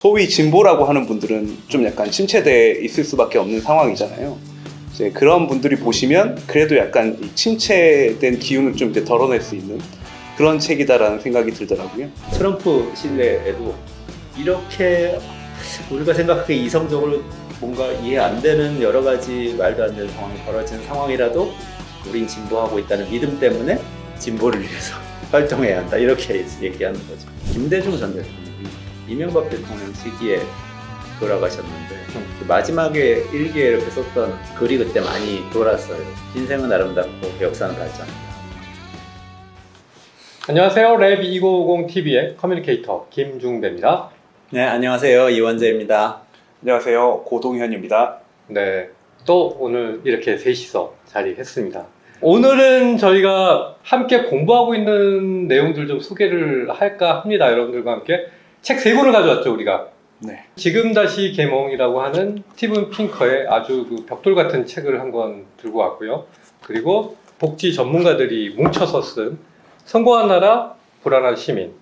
소위 진보라고 하는 분들은 좀 약간 침체돼 있을 수밖에 없는 상황이잖아요. 이제 그런 분들이 보시면 그래도 약간 이 침체된 기운을 좀 이제 덜어낼 수 있는 그런 책이다라는 생각이 들더라고요. 트럼프 시대에도 이렇게 우리가 생각하기에 이성적으로 뭔가 이해 안 되는 여러 가지 말도 안 되는 상황이 벌어지는 상황이라도 우린 진보하고 있다는 믿음 때문에 진보를 위해서 활동해야 한다, 이렇게 얘기하는 거죠. 김대중 전 대통령이 이명박 대통령 시기에 돌아가셨는데 그 마지막에 일기에 이렇게 썼던 글이 그때 많이 돌았어요. 인생은 아름답고 역사는 밝지 않다. 안녕하세요. 랩 2950TV의 커뮤니케이터 김중배입니다. 네, 안녕하세요. 이원재입니다. 안녕하세요. 고동현입니다. 네, 또 오늘 이렇게 셋이서 자리했습니다. 오늘은 저희가 함께 공부하고 있는 내용들 좀 소개를 할까 합니다. 여러분들과 함께 책 3권을 가져왔죠, 우리가. 네. 지금 다시 개몽이라고 하는 스티븐 핑커의 아주 그 벽돌 같은 책을 한 권 들고 왔고요. 그리고 복지 전문가들이 뭉쳐서 쓴 성공한 나라, 불안한 시민,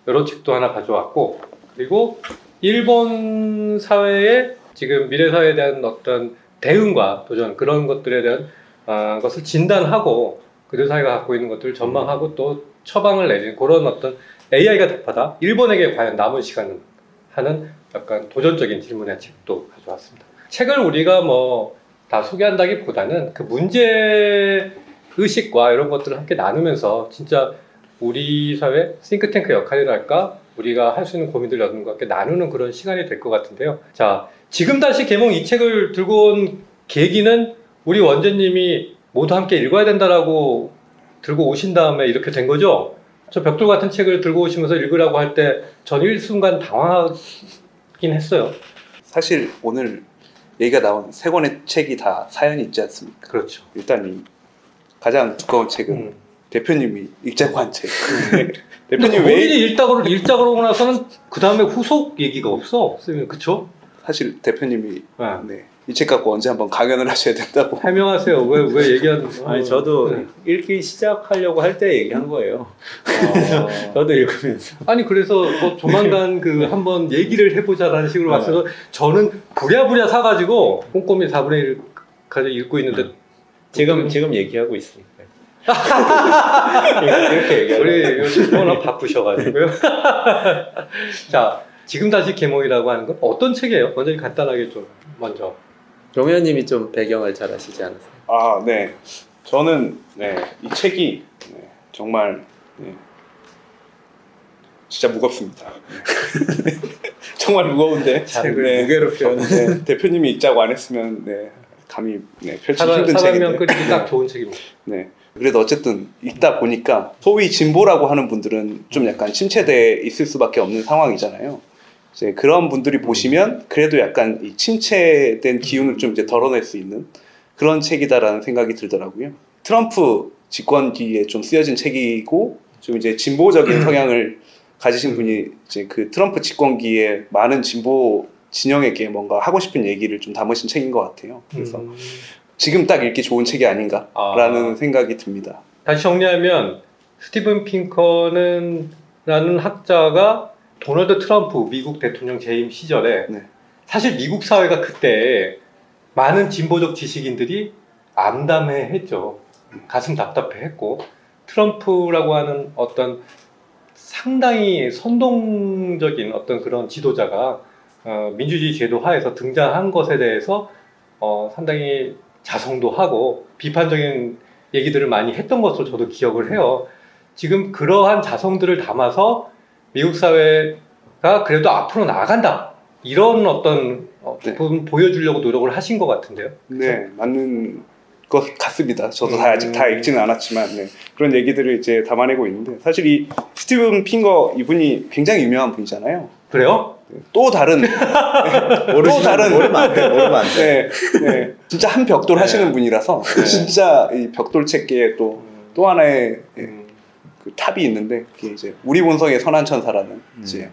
이런 책도 하나 가져왔고, 그리고 일본 사회의 지금 미래 사회에 대한 어떤 대응과 도전, 그런 것들에 대한 것을 진단하고 그들 사회가 갖고 있는 것들을 전망하고 또 처방을 내리는 그런 어떤 AI가 답하다, 일본에게 과연 남은 시간은 하는 약간 도전적인 질문의 책도 가져왔습니다. 책을 우리가 뭐 다 소개한다기보다는 그 문제 의식과 이런 것들을 함께 나누면서 진짜 우리 사회 싱크탱크 역할이랄까, 우리가 할 수 있는 고민들과 함께 나누는 그런 시간이 될 것 같은데요. 자, 지금 다시 개몽 이 책을 들고 온 계기는 우리 원재님이 모두 함께 읽어야 된다라고 들고 오신 다음에 이렇게 된 거죠? 저 벽돌 같은 책을 들고 오시면서 읽으라고 할 때 전 일순간 당황하긴 했어요. 사실 오늘 얘기가 나온 3권의 책이 다 사연이 있지 않습니까? 그렇죠. 일단 이 가장 두꺼운 책은 대표님이 읽자고 한 책. 대표님 본인이 읽자고 그러고 나서는 그 다음에 후속 얘기가 없어. 그쵸? 사실 대표님이 네. 이 책 갖고 언제 한번 강연을 하셔야 된다고. 해명하세요. 왜 얘기하는 거예요? 아니, 저도 읽기 시작하려고 할 때 얘기한 거예요. 저도 읽으면서. 아니, 그래서 뭐 조만간 그 한번 얘기를 해보자라는 식으로 왔어서 저는 부랴부랴 사가지고 꼼꼼히 4분의 1 가지고 읽고 있는데 지금 얘기하고 있으니까. 이렇게 얘기하고. 우리 요즘 워낙 바쁘셔가지고요. 자, 지금 다시 개몽이라고 하는 건 어떤 책이에요? 먼저 간단하게 좀 먼저. 종현님이 좀 배경을 잘 아시지 않으세요? 아, 네. 저는 이 책이 정말 진짜 무겁습니다. 정말 무거운데 책을 무게로 표현하는. 대표님이 읽자고 안 했으면 감히 펼치기 힘든 사장면 책인데. 끓이기 딱 좋은 책입니다. 네. 그래도 어쨌든 읽다 보니까 소위 진보라고 하는 분들은 좀 약간 침체돼 있을 수밖에 없는 상황이잖아요. 이제 그런 분들이 보시면 그래도 약간 이 침체된 기운을 좀 이제 덜어낼 수 있는 그런 책이다라는 생각이 들더라고요. 트럼프 집권기에 좀 쓰여진 책이고, 좀 이제 진보적인 성향을 가지신 분이 이제 그 트럼프 집권기에 많은 진보 진영에게 뭔가 하고 싶은 얘기를 좀 담으신 책인 것 같아요. 그래서 지금 딱 읽기 좋은 책이 아닌가라는 생각이 듭니다. 다시 정리하면 스티븐 핑커는 라는 학자가 도널드 트럼프 미국 대통령 재임 시절에 사실 미국 사회가 그때 많은 진보적 지식인들이 암담해했죠. 가슴 답답해했고, 트럼프라고 하는 어떤 상당히 선동적인 어떤 그런 지도자가 민주주의 제도 하에서 등장한 것에 대해서 상당히 자성도 하고 비판적인 얘기들을 많이 했던 것으로 저도 기억을 해요. 지금 그러한 자성들을 담아서 미국 사회가 그래도 앞으로 나아간다, 이런 어떤 부분 보여주려고 노력을 하신 것 같은데요. 네, 맞는 것 같습니다. 저도 아직 다 읽지는 않았지만 그런 얘기들을 이제 담아내고 있는데, 사실 이 스티븐 핑거 이분이 굉장히 유명한 분이잖아요. 그래요? 또 다른 모르면 안 돼. 진짜 한 벽돌 하시는 분이라서 진짜 이 벽돌 책계에 또 하나의 그 탑이 있는데, 그게 이제 우리 본성의 선한 천사라는 이제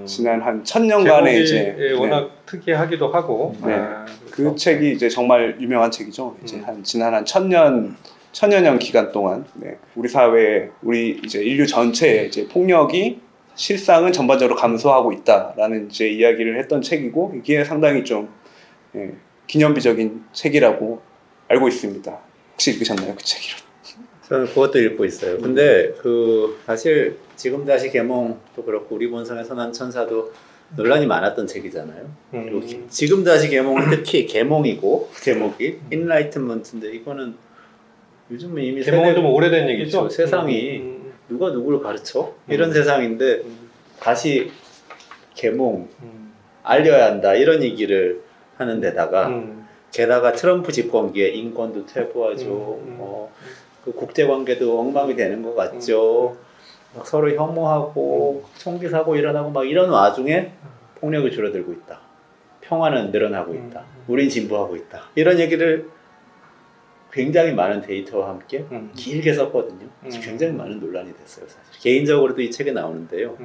지난 한 1000년간의 이제 워낙 특이하기도 하고 그 책이 이제 정말 유명한 책이죠. 이제 지난 한 1000년여 기간 동안 우리 사회, 우리 이제 인류 전체의 이제 폭력이 실상은 전반적으로 감소하고 있다라는 이제 이야기를 했던 책이고 이게 상당히 좀 기념비적인 책이라고 알고 있습니다. 혹시 읽으셨나요, 그 책이요? 저는 그것도 읽고 있어요. 근데 그 사실 지금 다시 개몽도 그렇고 우리 본성의 선한 천사도 논란이 많았던 책이잖아요. 그리고 지금 다시 개몽은 특히 개몽이고 제목이 인라이트먼트인데 이거는 요즘은 이미 개몽은 좀 오래된 얘기죠. 그렇죠. 세상이 누가 누구를 가르쳐? 이런 세상인데 다시 개몽 알려야 한다 이런 얘기를 하는 데다가 게다가 트럼프 집권기에 인권도 퇴보하죠. 그 국제관계도 엉망이 되는 것 같죠. 막 서로 혐오하고 총기 사고 일어나고 막 이런 와중에 폭력이 줄어들고 있다. 평화는 늘어나고 있다. 우린 진보하고 있다. 이런 얘기를 굉장히 많은 데이터와 함께 길게 썼거든요. 굉장히 많은 논란이 됐어요. 사실 개인적으로도 이 책에 나오는데요.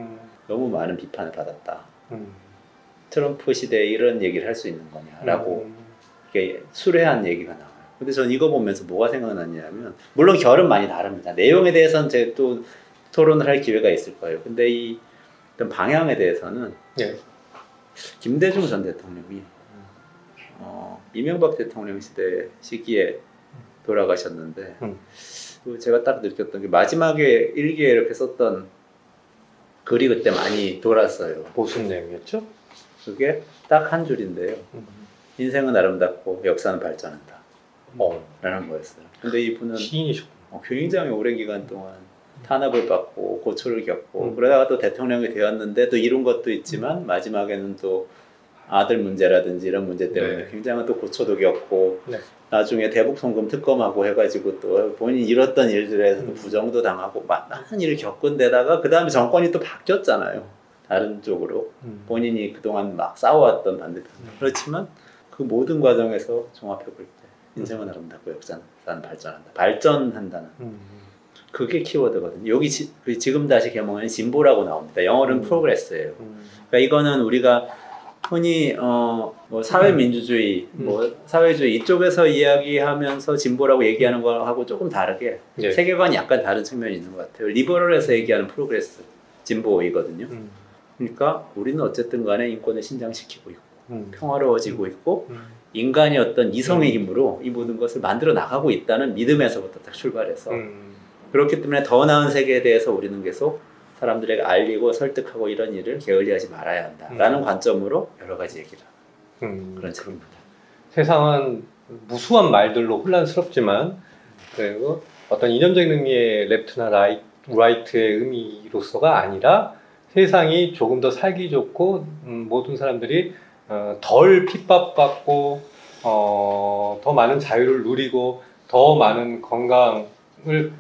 너무 많은 비판을 받았다. 트럼프 시대에 이런 얘기를 할 수 있는 거냐라고 이게 수레한 얘기가 나와요. 근데 저는 이거 보면서 뭐가 생각났냐면 물론 결은 많이 다릅니다. 내용에 대해서는 제가 또 토론을 할 기회가 있을 거예요. 근데 이 어떤 방향에 대해서는 네. 김대중 전 대통령이 이명박 대통령 시기에 돌아가셨는데 제가 딱 느꼈던 게 마지막에 일기에 이렇게 썼던 글이 그때 많이 돌았어요. 무슨 내용이었죠? 그게 딱 한 줄인데요. 인생은 아름답고 역사는 발전한다. 라는 거였어요. 근데 이분은 시인이셨구나. 굉장히 오랜 기간 동안 탄압을 받고 고초를 겪고 그러다가 또 대통령이 되었는데 또 이룬 것도 있지만 마지막에는 또 아들 문제라든지 이런 문제 때문에 네. 굉장한 또 고초도 겪고 네. 나중에 대북 송금 특검하고 해가지고 또 본인이 이뤘던 일들에서도 부정도 당하고 많은 일을 겪은 데다가 그 다음에 정권이 또 바뀌었잖아요. 다른 쪽으로 본인이 그동안 막 싸워왔던 반대편. 그렇지만 그 모든 과정에서 종합해 볼 때 인생은 아름답고 역사는 발전한다. 발전한다는 그게 키워드거든요. 여기 지금 다시 개몽하는 진보라고 나옵니다. 영어로는 프로그레스예요. 그러니까 이거는 우리가 흔히 뭐 사회민주주의, 뭐 사회주의 이쪽에서 이야기하면서 진보라고 얘기하는 거하고 조금 다르게 네. 세계관이 약간 다른 측면이 있는 것 같아요. 리버럴에서 얘기하는 프로그레스, 진보이거든요. 그러니까 우리는 어쨌든 간에 인권을 신장시키고 있고 평화로워지고 있고 인간이 어떤 이성의 힘으로 이 모든 것을 만들어 나가고 있다는 믿음에서부터 딱 출발해서 그렇기 때문에 더 나은 세계에 대해서 우리는 계속 사람들에게 알리고 설득하고 이런 일을 게을리하지 말아야 한다라는 관점으로 여러 가지 얘기를 하는 그런 책입니다. 세상은 무수한 말들로 혼란스럽지만 그리고 어떤 이념적인 의미의 레프트나 라이트의 의미로서가 아니라 세상이 조금 더 살기 좋고 모든 사람들이 덜 핍박받고 더 많은 자유를 누리고 더 많은 건강을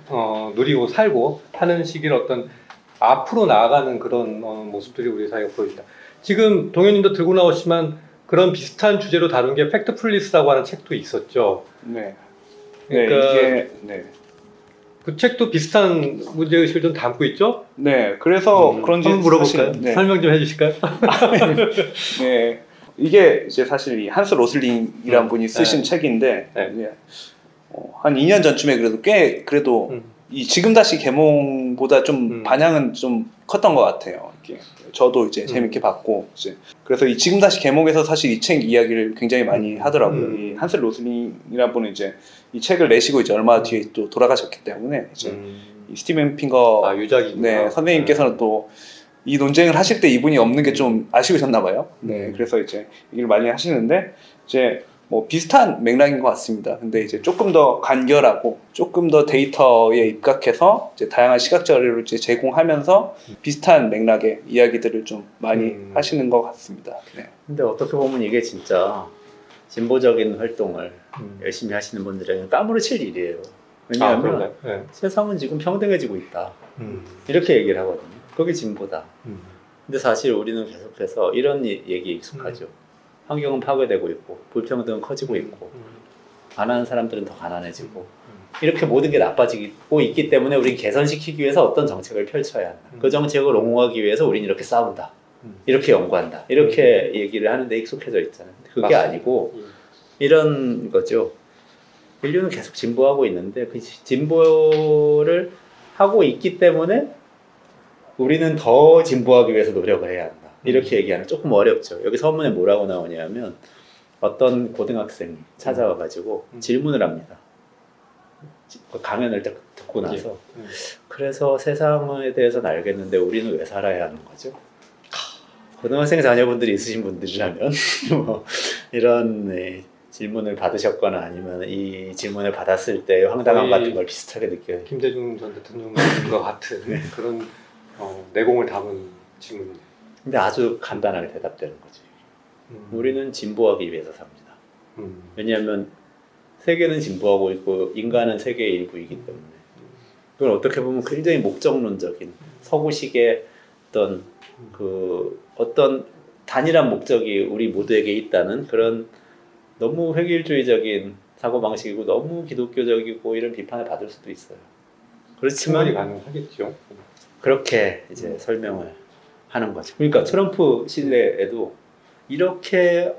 누리고 살고 하는 시기를 어떤 앞으로 나아가는 그런 모습들이 우리 사회가 보여준다. 지금 동현님도 들고 나오시지만 그런 비슷한 주제로 다룬 게 팩트풀리스라고 하는 책도 있었죠. 네. 그러니까 이게 그 책도 비슷한 문제의식을 좀 담고 있죠? 네. 그래서 그런지 한번 물어볼까요? 사실, 네. 설명 좀 해주실까요? 네. 이게 이제 사실 이 한스 로슬링이라는 분이 쓰신 책인데 이제 한 2년 전쯤에 그래도 이 지금 다시 개몽보다 좀 반향은 좀 컸던 것 같아요. 이렇게 저도 이제 재밌게 봤고 이제 그래서 이 지금 다시 개몽에서 사실 이 책 이야기를 굉장히 많이 하더라고요. 이 한스 로슬링이라는 분은 이제 이 책을 내시고 이제 얼마 뒤에 또 돌아가셨기 때문에 이제 이 스티븐 핑거 유작이구나. 선생님께서는 또 이 논쟁을 하실 때 이분이 없는 게 좀 아쉬우셨나 봐요. 네, 그래서 이제 얘기를 많이 하시는데 이제 뭐 비슷한 맥락인 것 같습니다. 근데 이제 조금 더 간결하고 조금 더 데이터에 입각해서 이제 다양한 시각 자료를 이제 제공하면서 비슷한 맥락의 이야기들을 좀 많이 하시는 것 같습니다. 네. 근데 어떻게 보면 이게 진짜 진보적인 활동을 열심히 하시는 분들에게는 까무러칠 일이에요. 왜냐하면 세상은 지금 평등해지고 있다. 이렇게 얘기를 하거든요. 그게 진보다. 근데 사실 우리는 계속해서 이런 얘기에 익숙하죠. 환경은 파괴되고 있고 불평등은 커지고 있고 가난한 사람들은 더 가난해지고 이렇게 모든 게 나빠지고 있기 때문에 우린 개선시키기 위해서 어떤 정책을 펼쳐야 한다. 그 정책을 옹호하기 위해서 우린 이렇게 싸운다. 이렇게 연구한다. 이렇게 얘기를 하는데 익숙해져 있잖아요. 그게 맞습니다. 아니고 이런 거죠. 인류는 계속 진보하고 있는데 그 진보를 하고 있기 때문에 우리는 더 진보하기 위해서 노력을 해야 한다. 이렇게 얘기하는 조금 어렵죠. 여기 서문에 뭐라고 나오냐면 어떤 고등학생이 찾아와가지고 질문을 합니다. 강연을 딱 듣고 나서 그래서 세상에 대해서는 알겠는데 우리는 왜 살아야 하는 거죠? 고등학생 자녀분들이 있으신 분들이라면 뭐 이런 질문을 받으셨거나 아니면 이 질문을 받았을 때 황당함 같은 걸 비슷하게 느껴요. 김대중 전 대통령과 같은 그런 내공을 담은 질문이네요. 근데 아주 간단하게 대답되는 거지. 우리는 진보하기 위해서 삽니다. 왜냐하면 세계는 진보하고 있고 인간은 세계의 일부이기 때문에 그건 어떻게 보면 굉장히 목적론적인 서구식의 어떤 단일한 목적이 우리 모두에게 있다는 그런 너무 획일주의적인 사고방식이고 너무 기독교적이고 이런 비판을 받을 수도 있어요. 충분히 그렇지만 가능하겠죠. 그렇게 이제 설명을 하는 거죠. 그러니까 트럼프 시대에도 이렇게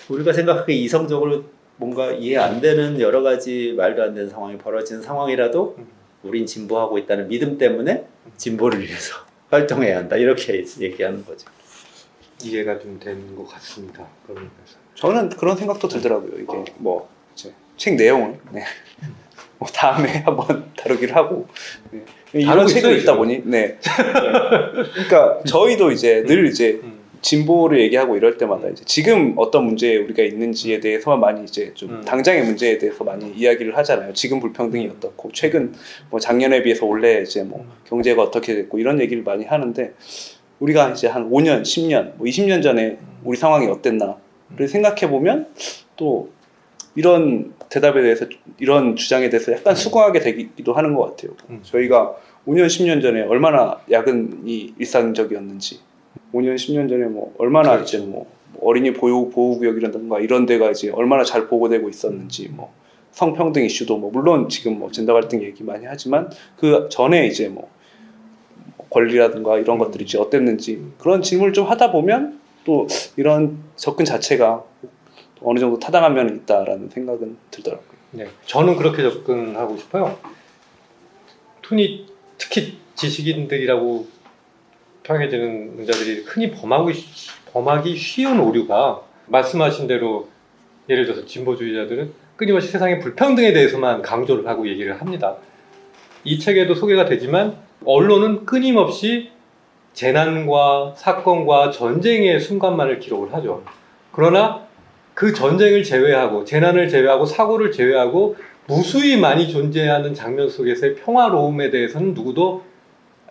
우리가 생각하기에 이성적으로 뭔가 이해 안 되는 여러 가지 말도 안 되는 상황이 벌어지는 상황이라도 우린 진보하고 있다는 믿음 때문에 진보를 위해서 활동해야 한다. 이렇게 얘기하는 거죠. 이해가 좀 되는 것 같습니다. 그런 면에서. 저는 그런 생각도 들더라고요. 이게 뭐 이제 책 내용을 뭐 다음에 한번 다루기를 하고 이런 다루고 책이 있어요, 있다 지금. 보니 그러니까 저희도 이제 늘 이제 진보를 얘기하고 이럴 때마다 이제 지금 어떤 문제에 우리가 있는지에 대해서만 많이 이제 좀 당장의 문제에 대해서 많이 이야기를 하잖아요. 지금 불평등이 어떻고 최근 뭐 작년에 비해서 올해 이제 뭐 경제가 어떻게 됐고 이런 얘기를 많이 하는데 우리가 이제 한 5년, 10년, 뭐 20년 전에 우리 상황이 어땠나를 생각해 보면 또 이런 대답에 대해서 이런 주장에 대해서 약간 수긍하게 되기도 하는 것 같아요. 저희가 5년, 10년 전에 얼마나 야근이 일상적이었는지 5년, 10년 전에 뭐 얼마나 이제 뭐 어린이 보호구역이라든가 이런 데가 이제 얼마나 잘 보고되고 있었는지 뭐 성평등 이슈도 뭐 물론 지금 뭐 젠더 갈등 얘기 많이 하지만 그 전에 이제 뭐 권리라든가 이런 것들이 이제 어땠는지 그런 질문을 좀 하다 보면 또 이런 접근 자체가 어느 정도 타당한 면이 있다라는 생각은 들더라고요. 네, 저는 그렇게 접근하고 싶어요. 특히 지식인들이라고 평해지는 자들이 흔히 범하기 쉬운 오류가 말씀하신 대로 예를 들어서 진보주의자들은 끊임없이 세상의 불평등에 대해서만 강조를 하고 얘기를 합니다. 이 책에도 소개가 되지만 언론은 끊임없이 재난과 사건과 전쟁의 순간만을 기록을 하죠. 그러나 그 전쟁을 제외하고 재난을 제외하고 사고를 제외하고 무수히 많이 존재하는 장면 속에서의 평화로움에 대해서는 누구도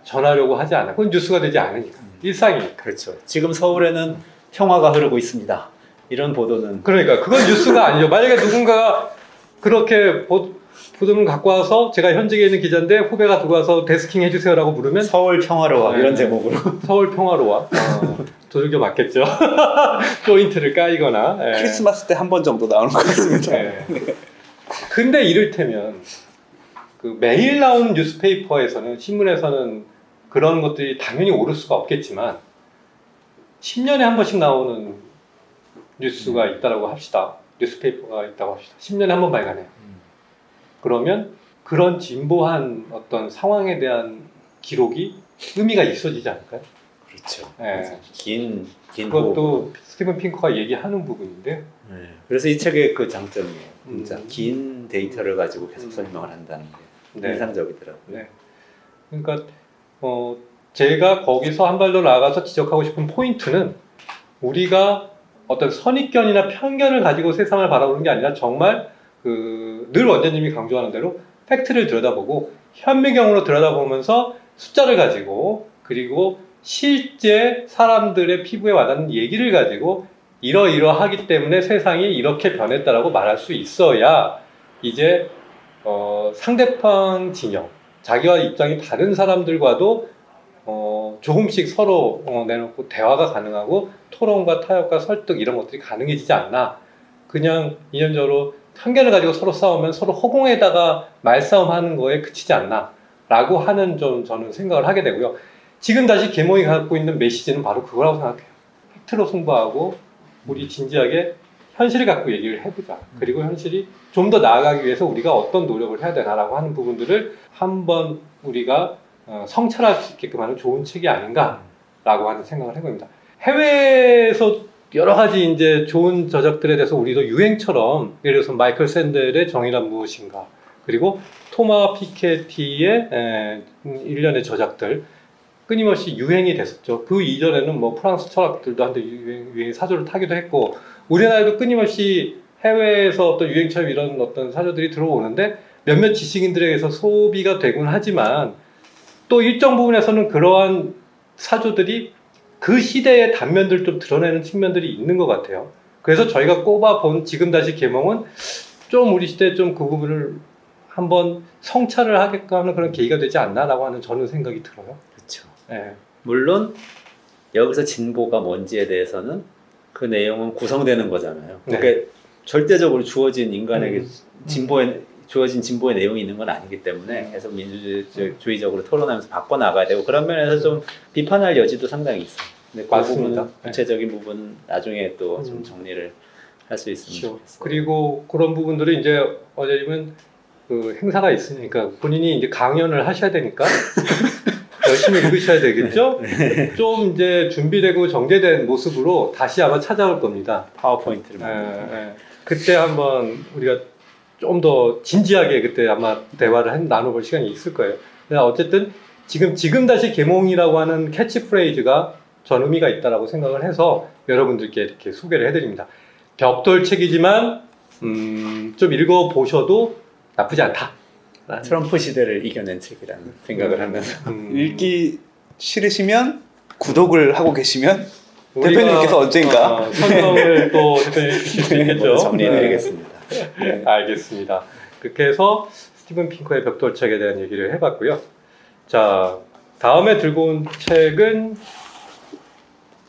전하려고 하지 않아요. 그건 뉴스가 되지 않으니까. 일상이니까. 그렇죠. 지금 서울에는 평화가 흐르고 있습니다. 이런 보도는 그러니까 그건 뉴스가 아니죠. 만약에 누군가가 그렇게 보도를 갖고 와서 제가 현직에 있는 기자인데 후배가 두고 와서 데스킹 해주세요라고 부르면 서울 평화로워 네. 이런 제목으로 서울 평화로워 두들겨 맞겠죠. 조인트를 까이거나 예. 크리스마스 때 한 번 정도 나오는 것 같습니다. 예. 근데 이를테면 그 매일 나오는 뉴스페이퍼에서는 신문에서는 그런 것들이 당연히 오를 수가 없겠지만 10년에 한 번씩 나오는 뉴스가 있다고 합시다. 뉴스페이퍼가 있다고 합시다. 10년에 한 번 발간해요. 그러면 그런 진보한 어떤 상황에 대한 기록이 의미가 있어지지 않을까요? 그렇죠. 예. 긴 그것도 스티븐 핑커가 얘기하는 부분인데 네. 그래서 이 책의 그 장점이에요. 진짜 음. 긴 데이터를 가지고 계속 설명을 한다는 게 네. 인상적이더라고요. 네. 그러니까 제가 거기서 한 발 더 나아가서 지적하고 싶은 포인트는 우리가 어떤 선입견이나 편견을 가지고 세상을 바라보는 게 아니라 정말 늘 원장님이 강조하는 대로 팩트를 들여다보고 현미경으로 들여다보면서 숫자를 가지고 그리고 실제 사람들의 피부에 와닿는 얘기를 가지고 이러이러하기 때문에 세상이 이렇게 변했다라고 말할 수 있어야 이제 상대방 진영, 자기와 입장이 다른 사람들과도 조금씩 서로 내놓고 대화가 가능하고 토론과 타협과 설득 이런 것들이 가능해지지 않나. 그냥 이념적으로 편견을 가지고 서로 싸우면 서로 허공에다가 말싸움하는 거에 그치지 않나 라고 하는 좀 저는 생각을 하게 되고요. 지금 다시 계몽이 갖고 있는 메시지는 바로 그거라고 생각해요. 팩트로 승부하고 우리 진지하게 현실을 갖고 얘기를 해보자. 그리고 현실이 좀 더 나아가기 위해서 우리가 어떤 노력을 해야 되나라고 하는 부분들을 한번 우리가 성찰할 수 있게끔 하는 좋은 책이 아닌가라고 하는 생각을 해봅니다. 해외에서 여러 가지 이제 좋은 저작들에 대해서 우리도 유행처럼 예를 들어서 마이클 샌델의 정의란 무엇인가, 그리고 토마 피케티의 일련의 저작들 끊임없이 유행이 됐었죠. 그 이전에는 뭐 프랑스 철학들도 한때 유행 사조를 타기도 했고, 우리나라에도 끊임없이 해외에서 어떤 유행처럼 이런 어떤 사조들이 들어오는데 몇몇 지식인들에게서 소비가 되곤 하지만 또 일정 부분에서는 그러한 사조들이 그 시대의 단면들을 좀 드러내는 측면들이 있는 것 같아요. 그래서 저희가 꼽아본 지금 다시 계몽은 좀 우리 시대에 좀 그 부분을 한번 성찰을 하게끔 하는 그런 계기가 되지 않나라고 하는 저는 생각이 들어요. 그렇죠. 네. 물론 여기서 진보가 뭔지에 대해서는 그 내용은 구성되는 거잖아요. 네. 그러니까 절대적으로 주어진 인간에게 주어진 진보의 내용이 있는 건 아니기 때문에 계속 민주주의적으로 토론하면서 바꿔나가야 되고, 그런 면에서 좀 비판할 여지도 상당히 있어요. 근데 그 맞습니다. 부분은 구체적인 부분 나중에 또 좀 정리를 할 수 있으면 그렇죠. 좋겠어요. 그리고 그런 부분들은 이제 어제님은 그 행사가 있으니까 본인이 이제 강연을 하셔야 되니까 열심히 읽으셔야 되겠죠? 좀 이제 준비되고 정제된 모습으로 다시 아마 찾아올 겁니다. 파워포인트를 만들어서. 그때 한번 우리가 좀 더 진지하게 그때 아마 대화를 나눠볼 시간이 있을 거예요. 어쨌든 지금 다시 계몽이라고 하는 캐치프레이즈가 전 의미가 있다라고 생각을 해서 여러분들께 이렇게 소개를 해드립니다. 벽돌책이지만 좀 읽어보셔도 나쁘지 않다. 트럼프 시대를 이겨낸 책이라는 생각을 하면서 읽기 싫으시면 구독을 하고 계시면 우리가, 대표님께서 언젠가 설명을 또 대표님 주실 수 있겠죠. 정리해드리겠습니다. 네, 알겠습니다. 그렇게 해서 스티븐 핑커의 벽돌책에 대한 얘기를 해봤고요. 자, 다음에 들고 온 책은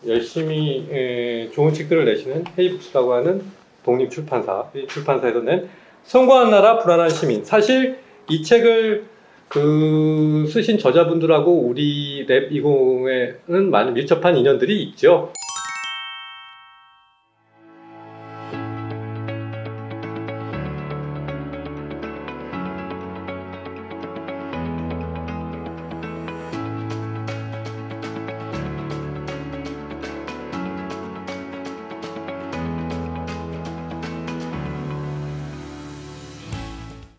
열심히 좋은 책들을 내시는 헤이북스라고 하는 독립출판사, 이 출판사에서 낸 성공한 나라 불안한 시민. 사실 이 책을 쓰신 저자분들하고 우리 랩 20에는 많이 밀접한 인연들이 있죠.